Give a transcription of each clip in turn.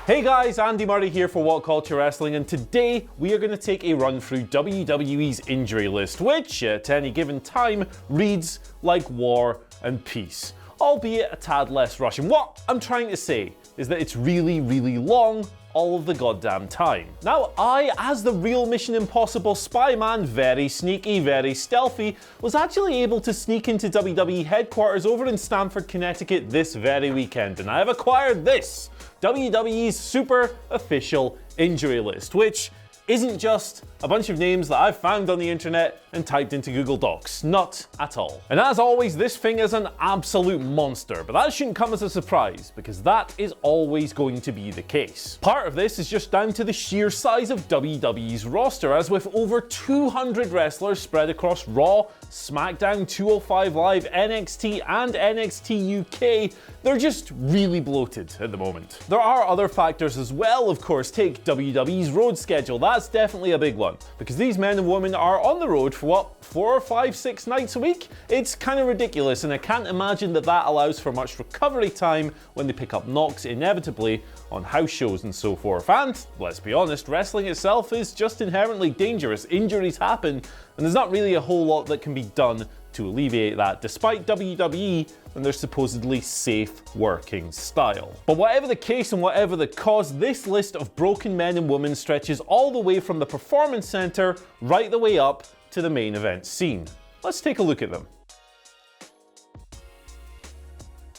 Hey guys, Andy Murray here for What Culture Wrestling, and today we are going to take a run through WWE's injury list, which at any given time reads like War and Peace, albeit a tad less Russian. What I'm trying to say is that it's really, really long all of the goddamn time. Now, I, as the real Mission Impossible spy man, very sneaky, very stealthy, was actually able to sneak into WWE headquarters over in Stamford, Connecticut this very weekend, and I have acquired this, WWE's super official injury list, which isn't just a bunch of names that I've found on the internet and typed into Google Docs. Not at all. And as always, this thing is an absolute monster, but that shouldn't come as a surprise, because that is always going to be the case. Part of this is just down to the sheer size of WWE's roster, as with over 200 wrestlers spread across Raw, SmackDown, 205 Live, NXT, and NXT UK, they're just really bloated at the moment. There are other factors as well, of course. Take WWE's road schedule. That's definitely a big one, because these men and women are on the road for what, 4, 5, 6 nights a week? It's kind of ridiculous, and I can't imagine that that allows for much recovery time when they pick up knocks inevitably on house shows and so forth. And let's be honest, wrestling itself is just inherently dangerous. Injuries happen, and there's not really a whole lot that can be done to alleviate that, despite WWE and their supposedly safe working style. But whatever the case and whatever the cause, this list of broken men and women stretches all the way from the Performance Center right the way up to the main event scene. Let's take a look at them.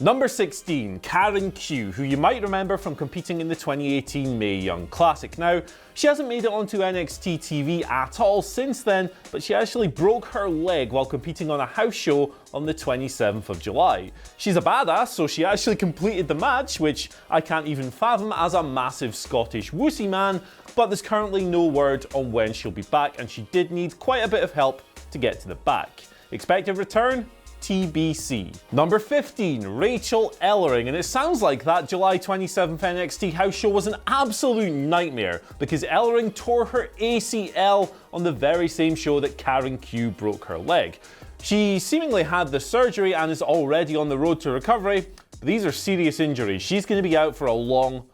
Number 16, Karen Q, who you might remember from competing in the 2018 Mae Young Classic. Now, she hasn't made it onto NXT TV at all since then, but she actually broke her leg while competing on a house show on the 27th of July. She's a badass, so she actually completed the match, which I can't even fathom as a massive Scottish wussy man, but there's currently no word on when she'll be back, and she did need quite a bit of help to get to the back. Expected return? TBC. Number 15, Rachel Ellering, and it sounds like that July 27th NXT house show was an absolute nightmare because Ellering tore her ACL on the very same show that Karen Q broke her leg. She seemingly had the surgery and is already on the road to recovery, but these are serious injuries. She's going to be out for a long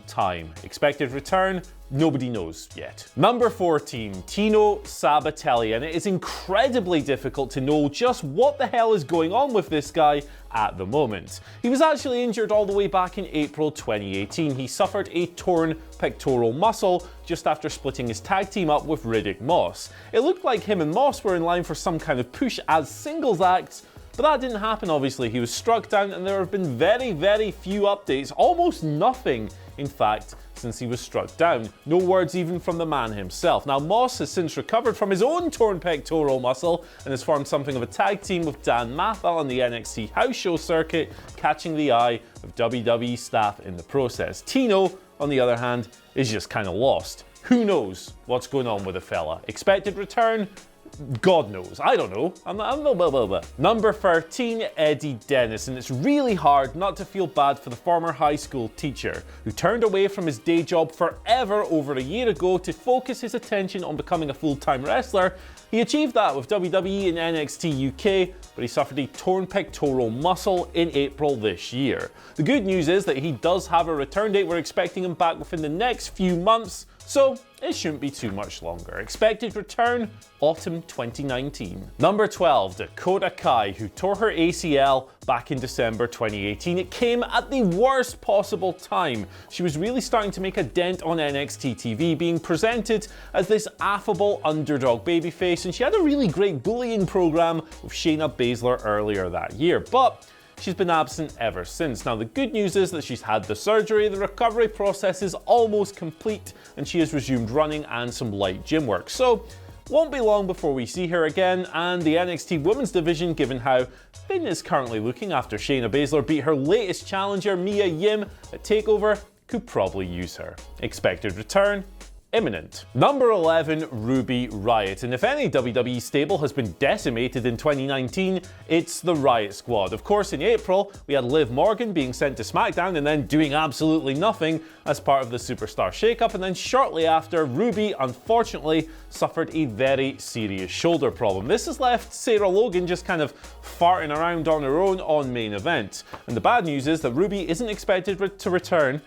time. Expected return? Nobody knows yet. Number 14, Tino Sabatelli, and it is incredibly difficult to know just what the hell is going on with this guy at the moment. He was actually injured all the way back in April 2018. He suffered a torn pectoral muscle just after splitting his tag team up with Riddick Moss. It looked like him and Moss were in line for some kind of push as singles acts, but that didn't happen obviously. He was struck down and there have been very few updates, almost nothing in fact, since he was struck down. No words even from the man himself. Now, Moss has since recovered from his own torn pectoral muscle and has formed something of a tag team with Dan Mathal on the NXT house show circuit, catching the eye of WWE staff in the process. Tino, on the other hand, is just kind of lost. Who knows what's going on with the fella? Expected return? God knows. I don't know. Number 13, Eddie Dennis, and it's really hard not to feel bad for the former high school teacher who turned away from his day job forever over a year ago to focus his attention on becoming a full-time wrestler. He achieved that with WWE and NXT UK, but he suffered a torn pectoral muscle in April this year. The good news is that he does have a return date. We're expecting him back within the next few months, so it shouldn't be too much longer. Expected return, autumn 2019. Number 12, Dakota Kai, who tore her ACL back in December 2018. It came at the worst possible time. She was really starting to make a dent on NXT TV, being presented as this affable underdog babyface, and she had a really great bullying program with Shayna Baszler earlier that year. But she's been absent ever since. Now, the good news is that she's had the surgery, the recovery process is almost complete, and she has resumed running and some light gym work. So, won't be long before we see her again, and the NXT Women's Division, given how thin is currently looking after Shayna Baszler beat her latest challenger, Mia Yim, at TakeOver, could probably use her. Expected return? imminent. Number 11, Ruby Riott. And if any WWE stable has been decimated in 2019, it's the Riott Squad. Of course, in April, we had Liv Morgan being sent to SmackDown and then doing absolutely nothing as part of the Superstar shakeup. And then shortly after, Ruby unfortunately suffered a very serious shoulder problem. This has left Sarah Logan just kind of farting around on her own on main event. And the bad news is that Ruby isn't expected to return,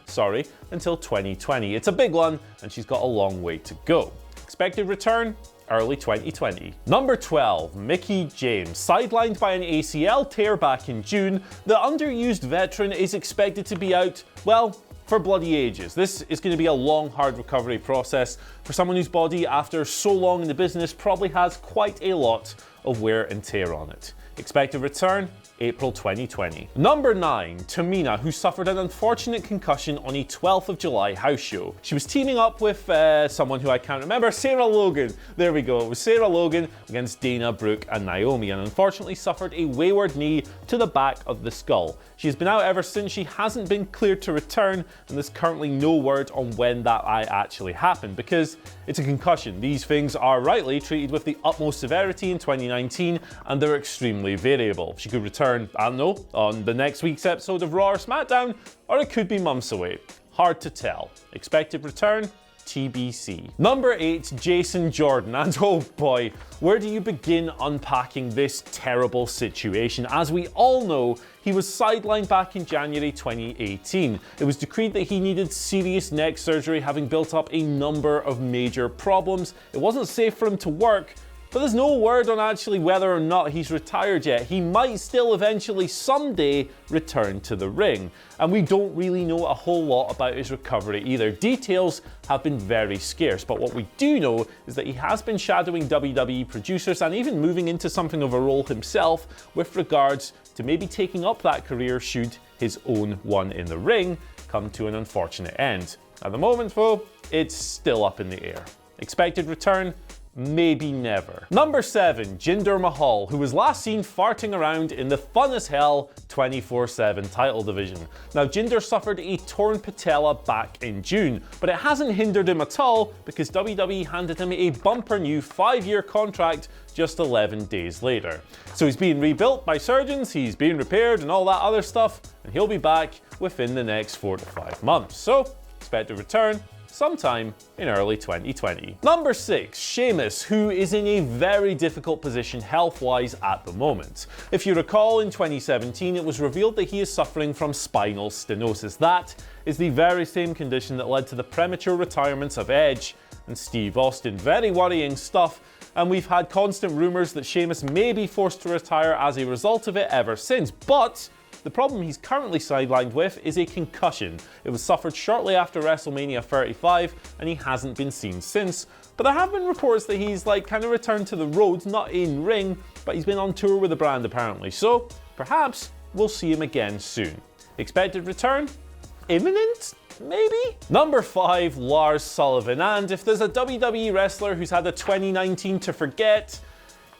until 2020. It's a big one, and she's got a long way to go. Expected return, early 2020. Number 12, Mickie James. Sidelined by an ACL tear back in June, the underused veteran is expected to be out, well, for bloody ages. This is going to be a long, hard recovery process for someone whose body, after so long in the business, probably has quite a lot of wear and tear on it. Expected return, April 2020. Number 9, Tamina, who suffered an unfortunate concussion on a 12th of July house show. She was teaming up with someone who I can't remember, Sarah Logan. There we go. It was Sarah Logan against Dana, Brooke, and Naomi, and unfortunately suffered a wayward knee to the back of the skull. She has been out ever since. She hasn't been cleared to return, and there's currently no word on when that actually happened, because it's a concussion. These things are rightly treated with the utmost severity in 2019, and they're extremely variable. She could return, I don't know, on the next week's episode of Raw or SmackDown, or it could be months away. Hard to tell. Expected return, TBC. Number 8, Jason Jordan. And oh boy, where do you begin unpacking this terrible situation? As we all know, he was sidelined back in January 2018. It was decreed that he needed serious neck surgery, having built up a number of major problems. It wasn't safe for him to work, but there's no word on actually whether or not he's retired yet. He might still eventually someday return to the ring. And we don't really know a whole lot about his recovery either. Details have been very scarce, but what we do know is that he has been shadowing WWE producers and even moving into something of a role himself with regards to maybe taking up that career should his own one in the ring come to an unfortunate end. At the moment though, it's still up in the air. Expected return? Maybe never. Number 7, Jinder Mahal, who was last seen farting around in the fun as hell 24/7 title division. Now, Jinder suffered a torn patella back in June, but it hasn't hindered him at all because WWE handed him a bumper new 5-year contract just 11 days later. So he's being rebuilt by surgeons, he's being repaired and all that other stuff, and he'll be back within the next 4 to 5 months. So, expect a return sometime in early 2020. Number 6, Sheamus, who is in a very difficult position health-wise at the moment. If you recall, in 2017, it was revealed that he is suffering from spinal stenosis. That is the very same condition that led to the premature retirements of Edge and Steve Austin. Very worrying stuff, and we've had constant rumors that Sheamus may be forced to retire as a result of it ever since, but the problem he's currently sidelined with is a concussion. It was suffered shortly after WrestleMania 35 and he hasn't been seen since. But there have been reports that he's kind of returned to the road, not in ring, but he's been on tour with the brand apparently. So perhaps we'll see him again soon. Expected return? Imminent? Maybe? Number 5, Lars Sullivan. And if there's a WWE wrestler who's had a 2019 to forget,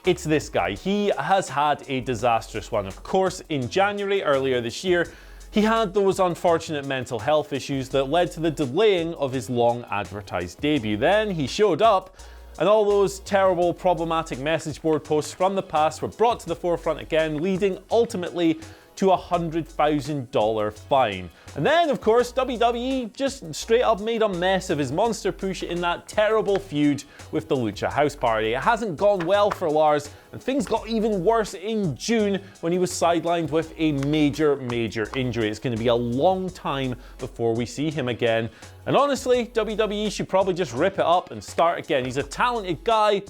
it's this guy. He has had a disastrous one. Of course, in January earlier this year, he had those unfortunate mental health issues that led to the delaying of his long advertised debut. Then he showed up, and all those terrible, problematic message board posts from the past were brought to the forefront again, leading ultimately to a $100,000 fine. And then, of course, WWE just straight up made a mess of his monster push in that terrible feud with the Lucha House Party. It hasn't gone well for Lars, and things got even worse in June when he was sidelined with a major injury. It's going to be a long time before we see him again. And honestly, WWE should probably just rip it up and start again. He's a talented guy,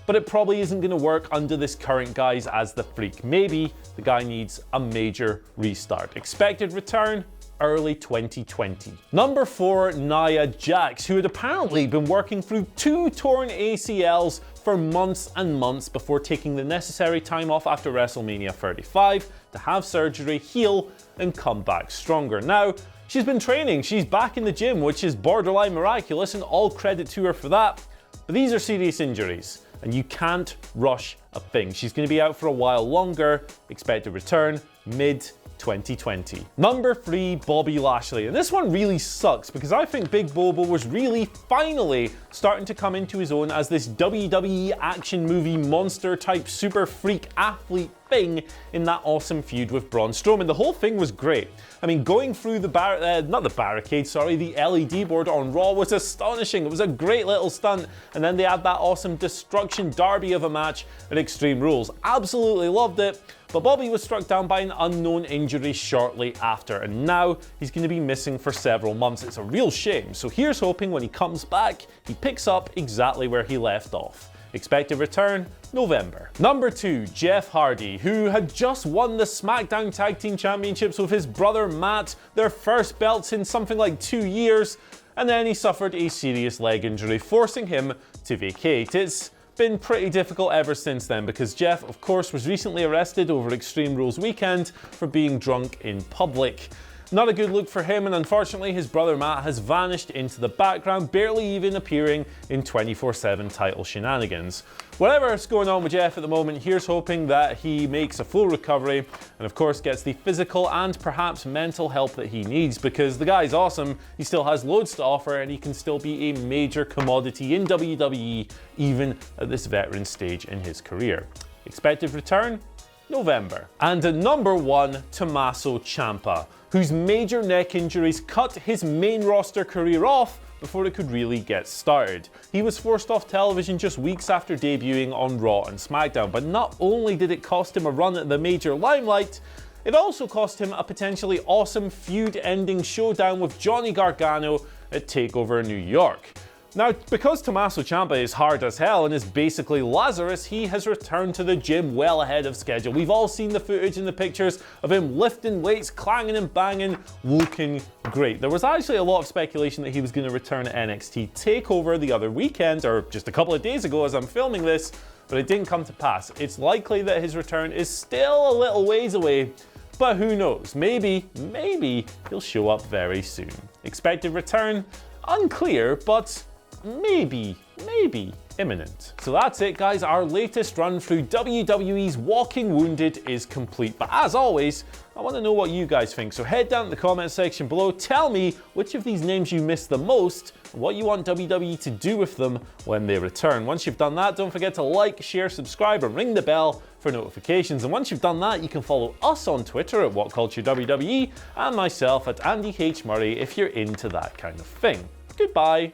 but it probably isn't going to work under this current guise as the Freak. Maybe the guy needs a major restart. Expected return? Early 2020. Number 4, Nia Jax, who had apparently been working through 2 torn ACLs for months and months before taking the necessary time off after WrestleMania 35 to have surgery, heal, and come back stronger. Now, she's been training, she's back in the gym, which is borderline miraculous, and all credit to her for that. But these are serious injuries, and you can't rush a thing. She's going to be out for a while longer. Expect a return mid 2020. Number 3, Bobby Lashley. And this one really sucks because I think Big Bobo was really finally starting to come into his own as this WWE action movie monster type super freak athlete thing in that awesome feud with Braun Strowman. The whole thing was great. I mean, going through the the LED board on Raw was astonishing. It was a great little stunt. And then they had that awesome destruction derby of a match at Extreme Rules. Absolutely loved it. But Bobby was struck down by an unknown injury shortly after, and now he's going to be missing for several months. It's a real shame. So here's hoping when he comes back, he picks up exactly where he left off. Expected return, November. Number 2, Jeff Hardy, who had just won the SmackDown Tag Team Championships with his brother Matt, their first belts in something like 2 years, and then he suffered a serious leg injury, forcing him to vacate. It's been pretty difficult ever since then because Jeff, of course, was recently arrested over Extreme Rules weekend for being drunk in public. Not a good look for him, and unfortunately his brother Matt has vanished into the background, barely even appearing in 24/7 title shenanigans. Whatever is going on with Jeff at the moment, here's hoping that he makes a full recovery and of course gets the physical and perhaps mental help that he needs, because the guy's awesome, he still has loads to offer, and he can still be a major commodity in WWE even at this veteran stage in his career. Expected return? November. And at number 1, Tommaso Ciampa, whose major neck injuries cut his main roster career off before it could really get started. He was forced off television just weeks after debuting on Raw and SmackDown, but not only did it cost him a run at the major limelight, it also cost him a potentially awesome feud-ending showdown with Johnny Gargano at TakeOver New York. Now, because Tommaso Ciampa is hard as hell and is basically Lazarus, he has returned to the gym well ahead of schedule. We've all seen the footage and the pictures of him lifting weights, clanging and banging, looking great. There was actually a lot of speculation that he was going to return at NXT TakeOver the other weekend, or just a couple of days ago as I'm filming this, but it didn't come to pass. It's likely that his return is still a little ways away, but who knows? Maybe he'll show up very soon. Expected return? Unclear, but maybe imminent. So that's it, guys. Our latest run through WWE's Walking Wounded is complete. But as always, I want to know what you guys think. So head down to the comment section below. Tell me which of these names you miss the most, and what you want WWE to do with them when they return. Once you've done that, don't forget to like, share, subscribe, and ring the bell for notifications. And once you've done that, you can follow us on Twitter at WhatCultureWWE and myself at Andy H. Murray if you're into that kind of thing. Goodbye.